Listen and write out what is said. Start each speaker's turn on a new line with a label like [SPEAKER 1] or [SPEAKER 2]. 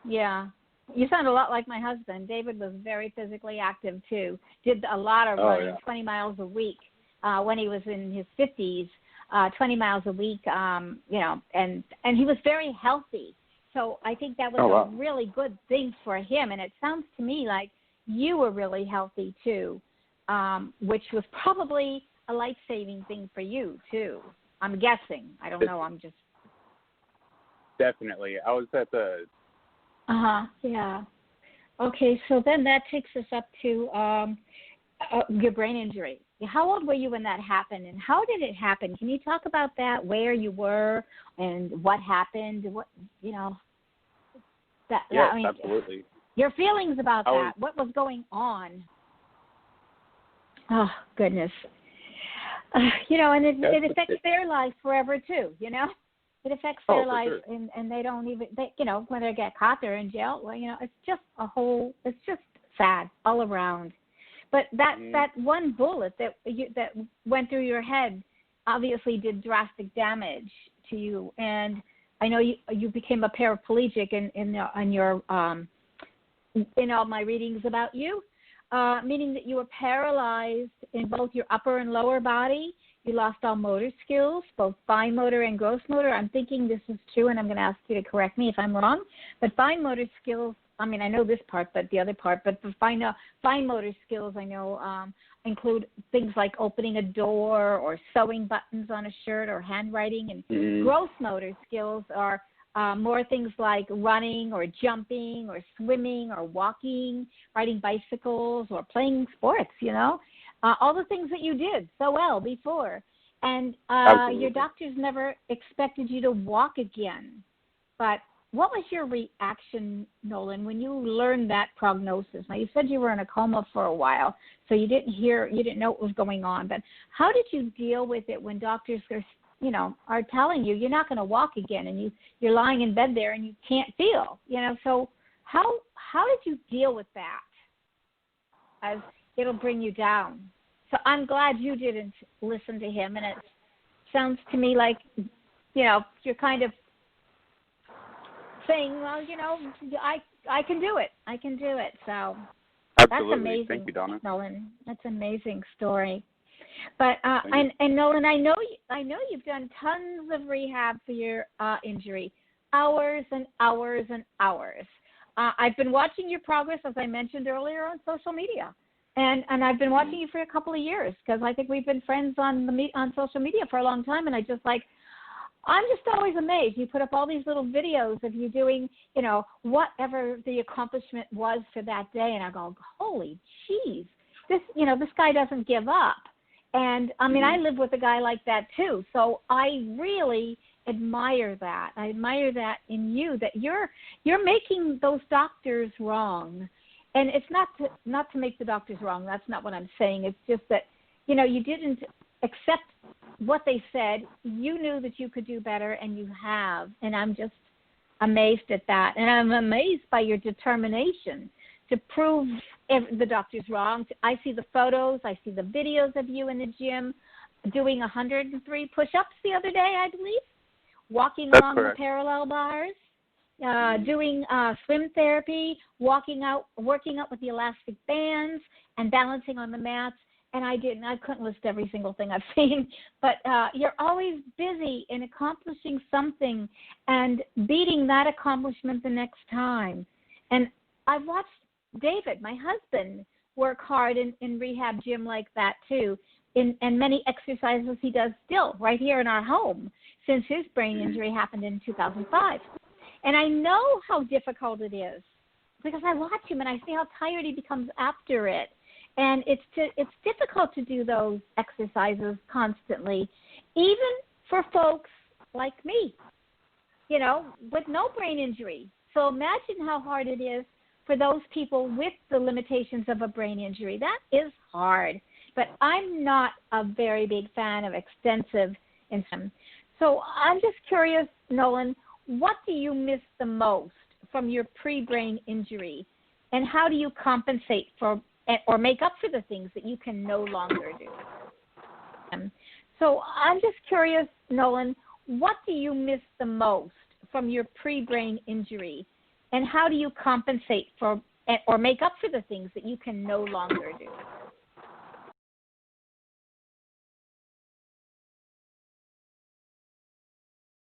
[SPEAKER 1] Yeah. You sound a lot like my husband. David was very physically active too. Did a lot of
[SPEAKER 2] Oh,
[SPEAKER 1] running,
[SPEAKER 2] yeah.
[SPEAKER 1] 20 miles a week when he was in his 50s, 20 miles a week, and he was very healthy. So I think that was
[SPEAKER 2] Oh, wow.
[SPEAKER 1] a really good thing for him. And it sounds to me like you were really healthy too, which was probably a life-saving thing for you too. I'm guessing. I don't know. I'm just.
[SPEAKER 2] Definitely. I was at the...
[SPEAKER 1] Yeah. Okay, so then that takes us up to your brain injury. How old were you when that happened, and how did it happen? Can you talk about that? Where you were, and what happened? What that?
[SPEAKER 2] Yes,
[SPEAKER 1] I mean,
[SPEAKER 2] absolutely.
[SPEAKER 1] your feelings about that. What was going on? Oh goodness. And it affects their life forever too. It affects their life,
[SPEAKER 2] sure.
[SPEAKER 1] and they don't even, when they get caught, they're in jail. Well, it's just it's just sad all around. But that one bullet that went through your head obviously did drastic damage to you. And I know you became a paraplegic in all my readings about you, meaning that you were paralyzed in both your upper and lower body. You lost all motor skills, both fine motor and gross motor. I'm thinking this is true, and I'm going to ask you to correct me if I'm wrong. But fine motor skills, I mean, I know this part, but the other part, but the fine motor skills I know include things like opening a door or sewing buttons on a shirt or handwriting. And gross motor skills are more things like running or jumping or swimming or walking, riding bicycles or playing sports, all the things that you did so well before. And your doctors never expected you to walk again. But what was your reaction, Nolan, when you learned that prognosis? Now, you said you were in a coma for a while, so you didn't know what was going on. But how did you deal with it when doctors are telling you you're not going to walk again, and you're lying in bed there and you can't feel, So how did you deal with that? As it'll bring you down. So I'm glad you didn't listen to him, and it sounds to me like, you're kind of saying, well, I can do it. I can do it. So
[SPEAKER 2] absolutely.
[SPEAKER 1] That's amazing.
[SPEAKER 2] Thank you, Donna.
[SPEAKER 1] Nolan, that's an amazing story. But and Nolan, I know you've done tons of rehab for your injury, hours and hours and hours. I've been watching your progress, as I mentioned earlier, on social media. And I've been watching you for a couple of years because I think we've been friends on social media for a long time, and I'm just always amazed. You put up all these little videos of you doing, whatever the accomplishment was for that day, and I go, holy jeez, this guy doesn't give up. And I mean, I live with a guy like that too, so I really admire that. I admire that in you, that you're making those doctors wrong. And it's not to make the doctors wrong. That's not what I'm saying. It's just that, you didn't accept what they said. You knew that you could do better, and you have. And I'm just amazed at that. And I'm amazed by your determination to prove the doctor's wrong. I see the photos. I see the videos of you in the gym doing 103 push-ups the other day, I believe, walking along the parallel bars. Doing swim therapy, working out with the elastic bands, and balancing on the mats. And I couldn't list every single thing I've seen, but you're always busy in accomplishing something and beating that accomplishment the next time. And I've watched David, my husband, work hard in rehab gym like that too, and many exercises he does still right here in our home since his brain injury happened in 2005. And I know how difficult it is because I watch him and I see how tired he becomes after it. And it's difficult to do those exercises constantly, even for folks like me, with no brain injury. So imagine how hard it is for those people with the limitations of a brain injury. That is hard. But I'm not a very big fan of extensive insulin. So I'm just curious, Nolan, what do you miss the most from your pre-brain injury, and how do you compensate for or make up for the things that you can no longer do? So I'm just curious, Nolan, what do you miss the most from your pre-brain injury, and how do you compensate for or make up for the things that you can no longer do?